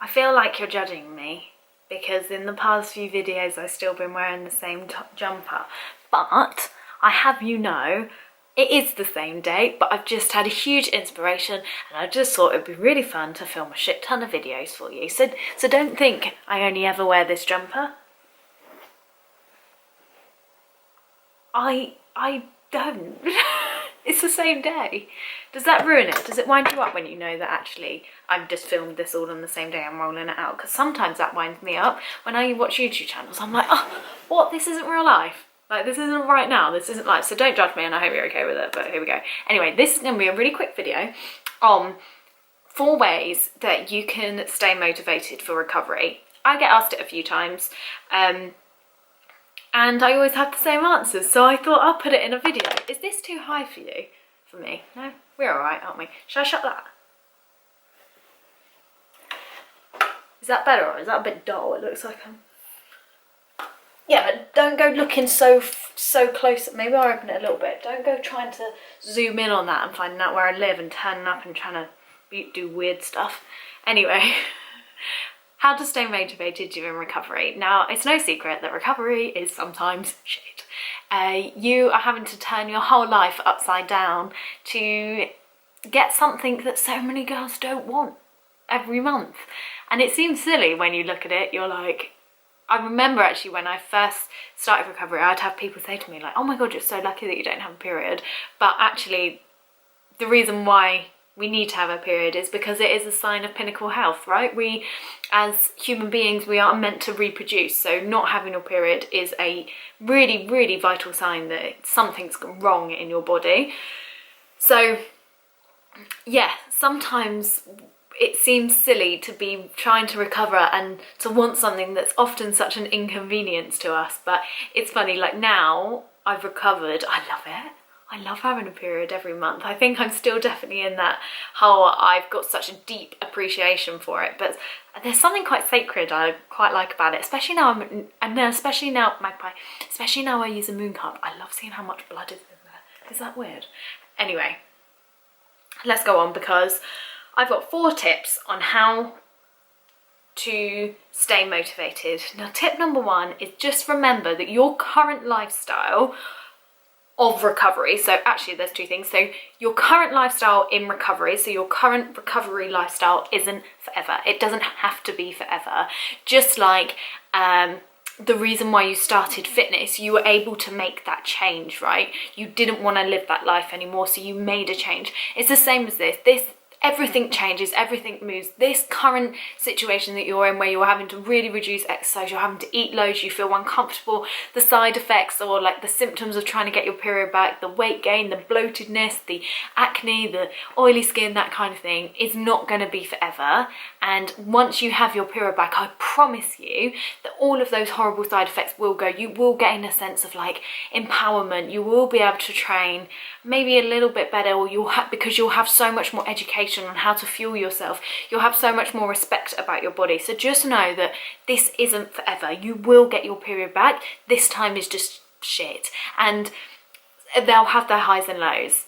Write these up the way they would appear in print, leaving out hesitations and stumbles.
I feel like you're judging me because in the past few videos I've still been wearing the same jumper, but I have you know it is the same day, but I've just had a huge inspiration and I just thought it'd be really fun to film a shit ton of videos for you. So don't think I only ever wear this jumper. I don't. It's the same day. Does that ruin it? Does it wind you up when you know that actually I've just filmed this all on the same day, I'm rolling it out? Because sometimes that winds me up. When I watch YouTube channels, I'm like, oh, what? This isn't real life. Like, this isn't right now. This isn't life. So don't judge me, and I hope you're okay with it, but here we go. Anyway, this is going to be a really quick video on 4 ways that you can stay motivated for recovery. I get asked it a few times, and I always have the same answers, so I thought I'll put it in a video. Is this too high for you? For me? No? We're alright, aren't we? Should I shut that? Is that better, or is that a bit dull? It looks like I'm... Yeah, but don't go looking so close. Maybe I'll open it a little bit. Don't go trying to zoom in on that and finding out where I live and turning up and trying to do weird stuff. Anyway, how to stay motivated during recovery. Now, it's no secret that recovery is sometimes shit. You are having to turn your whole life upside down to get something that so many girls don't want every month. And it seems silly when you look at it. You're like... I remember actually when I first started recovery, I'd have people say to me like, oh my god, you're so lucky that you don't have a period. But actually, the reason why we need to have a period is because it is a sign of pinnacle health, right? We, as human beings, we are meant to reproduce. So not having your period is a really, really vital sign that something's wrong in your body. So yeah, sometimes it seems silly to be trying to recover and to want something that's often such an inconvenience to us. But it's funny, like now I've recovered, I love it. I love having a period every month. I think I'm still definitely in that whole, I've got such a deep appreciation for it. But there's something quite sacred I quite like about it, especially now especially now, Magpie, especially now I use a moon cup. I love seeing how much blood is in there. Is that weird? Anyway, let's go on because I've got 4 tips on how to stay motivated. Now, tip number 1 is just remember that your current lifestyle of recovery, so actually there's 2 things. So your current lifestyle in recovery, so your current recovery lifestyle isn't forever. It doesn't have to be forever. Just like the reason why you started fitness, you were able to make that change, right? You didn't want to live that life anymore, so you made a change. It's the same as this. Everything changes, everything moves. This current situation that you're in where you're having to really reduce exercise, you're having to eat loads, you feel uncomfortable, the side effects or like the symptoms of trying to get your period back, the weight gain, the bloatedness, the acne, the oily skin, that kind of thing is not going to be forever. And once you have your period back, I promise you that all of those horrible side effects will go. You will gain a sense of like empowerment. You will be able to train maybe a little bit better, or because you'll have so much more education on how to fuel yourself. You'll have so much more respect about your body. So just know that this isn't forever. You will get your period back. This time is just shit. And they'll have their highs and lows.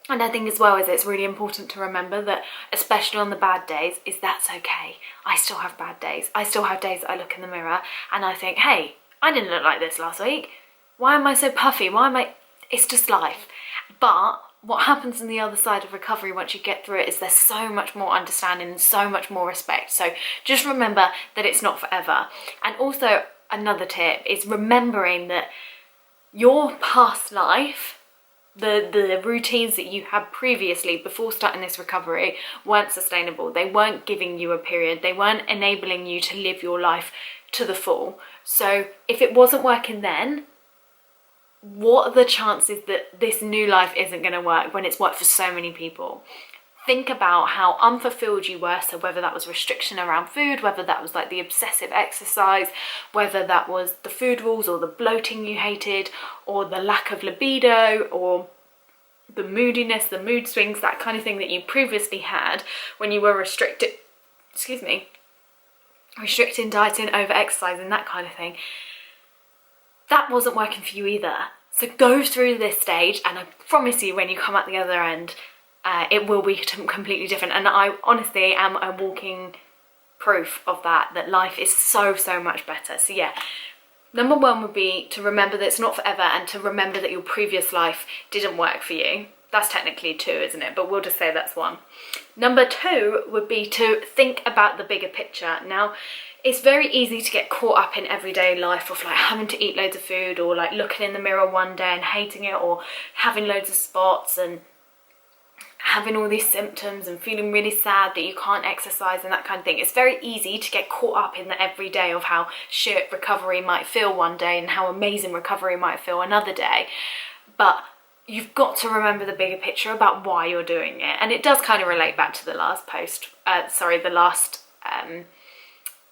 And I think as well as it's really important to remember that, especially on the bad days, is that's okay. I still have bad days. I still have days that I look in the mirror and I think, hey, I didn't look like this last week. Why am I so puffy? It's just life. But what happens on the other side of recovery once you get through it is there's so much more understanding and so much more respect. So just remember that it's not forever. And also another tip is remembering that your past life, the routines that you had previously before starting this recovery weren't sustainable. They weren't giving you a period. They weren't enabling you to live your life to the full. So if it wasn't working then, what are the chances that this new life isn't going to work when it's worked for so many people? Think about how unfulfilled you were. So whether that was restriction around food, whether that was like the obsessive exercise, whether that was the food rules or the bloating you hated, or the lack of libido, or the moodiness, the mood swings, that kind of thing that you previously had when you were restricting dieting, over exercising, that kind of thing. That wasn't working for you either. So go through this stage and I promise you when you come out the other end, it will be completely different. And I honestly am a walking proof of that life is so much better. So yeah, number one would be to remember that it's not forever, and to remember that your previous life didn't work for you. That's technically 2, isn't it? But we'll just say that's 1. Number 2 would be to think about the bigger picture. Now, it's very easy to get caught up in everyday life of like having to eat loads of food, or like looking in the mirror one day and hating it, or having loads of spots and having all these symptoms and feeling really sad that you can't exercise and that kind of thing. It's very easy to get caught up in the everyday of how shit recovery might feel one day and how amazing recovery might feel another day. But you've got to remember the bigger picture about why you're doing it. And it does kind of relate back to the last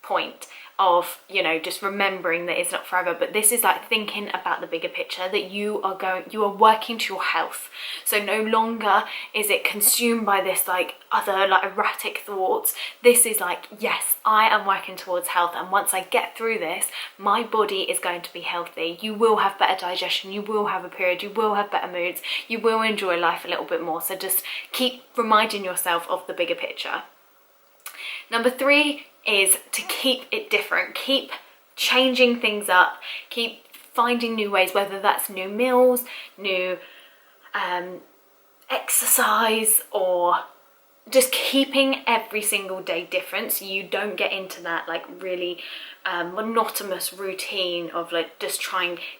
point of, you know, just remembering that it's not forever. But this is like thinking about the bigger picture, that you are working to your health. So no longer is it consumed by this like other like erratic thoughts. This is like, yes, I am working towards health, and once I get through this, my body is going to be healthy. You will have better digestion, you will have a period, you will have better moods, you will enjoy life a little bit more. So just keep reminding yourself of the bigger picture. Number 3 is to keep it different. Keep changing things up, keep finding new ways, whether that's new meals, new exercise, or just keeping every single day different, so you don't get into that like really monotonous routine of like just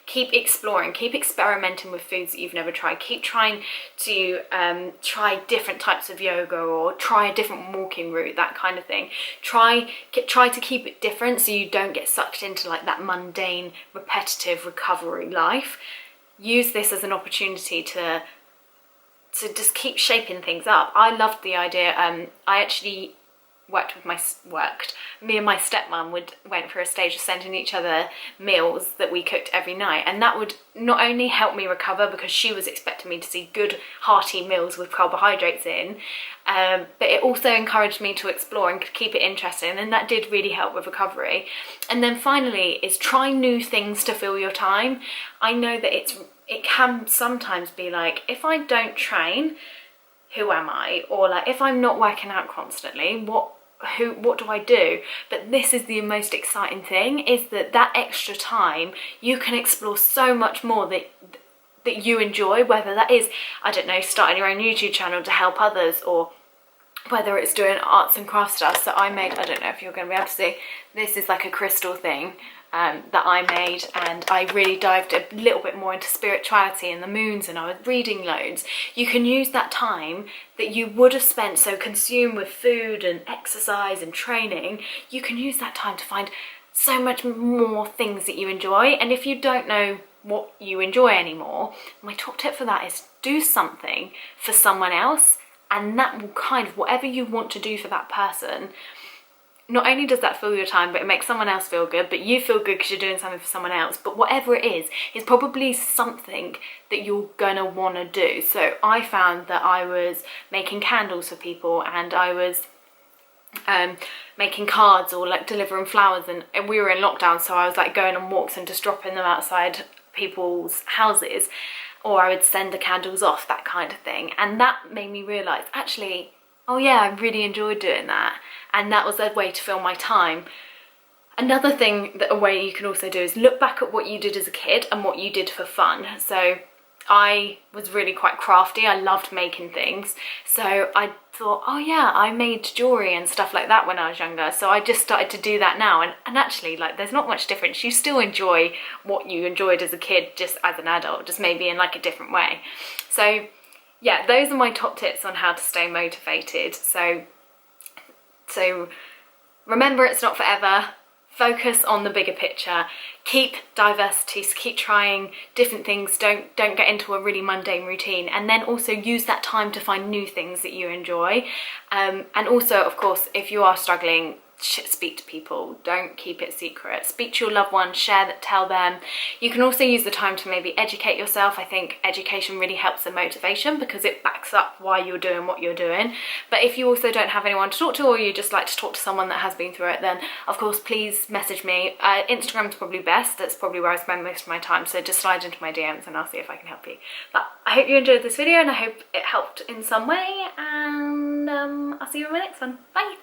keep exploring, keep experimenting with foods that you've never tried, keep trying to try different types of yoga, or try a different walking route, that kind of thing. Try to keep it different so you don't get sucked into like that mundane, repetitive recovery life. Use this as an opportunity to just keep shaping things up. I loved the idea. I actually me and my stepmom went for a stage of sending each other meals that we cooked every night, and that would not only help me recover because she was expecting me to see good hearty meals with carbohydrates in, but it also encouraged me to explore and keep it interesting, and that did really help with recovery. And then finally is try new things to fill your time. I know that it can sometimes be like, if I don't train, who am I? Or like, if I'm not working out constantly, what do I do? But this is the most exciting thing, is that extra time you can explore so much more that you enjoy, whether that is, I don't know, starting your own YouTube channel to help others, or whether it's doing arts and crafts stuff. So I made, I don't know if you're going to be able to see, this is like a crystal thing that I made, and I really dived a little bit more into spirituality and the moons, and I was reading loads. You can use that time that you would have spent so consumed with food and exercise and training, you can use that time to find so much more things that you enjoy. And if you don't know what you enjoy anymore, my top tip for that is do something for someone else, and that will kind of, whatever you want to do for that person, not only does that fill your time, but it makes someone else feel good, but you feel good because you're doing something for someone else. But whatever it is probably something that you're gonna want to do. So I found that I was making candles for people, and I was making cards, or like delivering flowers, and we were in lockdown, so I was like going on walks and just dropping them outside people's houses, or I would send the candles off, that kind of thing. And that made me realise, actually, oh yeah, I really enjoyed doing that, and that was a way to fill my time. Another thing, a way you can also do, is look back at what you did as a kid and what you did for fun. So I was really quite crafty, I loved making things, so I thought, oh yeah, I made jewellery and stuff like that when I was younger, so I just started to do that now, and actually, like, there's not much difference. You still enjoy what you enjoyed as a kid just as an adult, just maybe in like a different way. So yeah, those are my top tips on how to stay motivated. So remember, it's not forever. Focus on the bigger picture. Keep diversity, so keep trying different things. Don't get into a really mundane routine, and then also use that time to find new things that you enjoy. And also, of course, if you are struggling, speak to people. Don't keep it secret. Speak to your loved ones, share that, tell them. You can also use the time to maybe educate yourself. I think education really helps the motivation because it backs up why you're doing what you're doing. But if you also don't have anyone to talk to, or you just like to talk to someone that has been through it, then of course please message me. Instagram's probably best. That's probably where I spend most of my time, so just slide into my DMs and I'll see if I can help you. But I hope you enjoyed this video, and I hope it helped in some way, and I'll see you in my next one. Bye!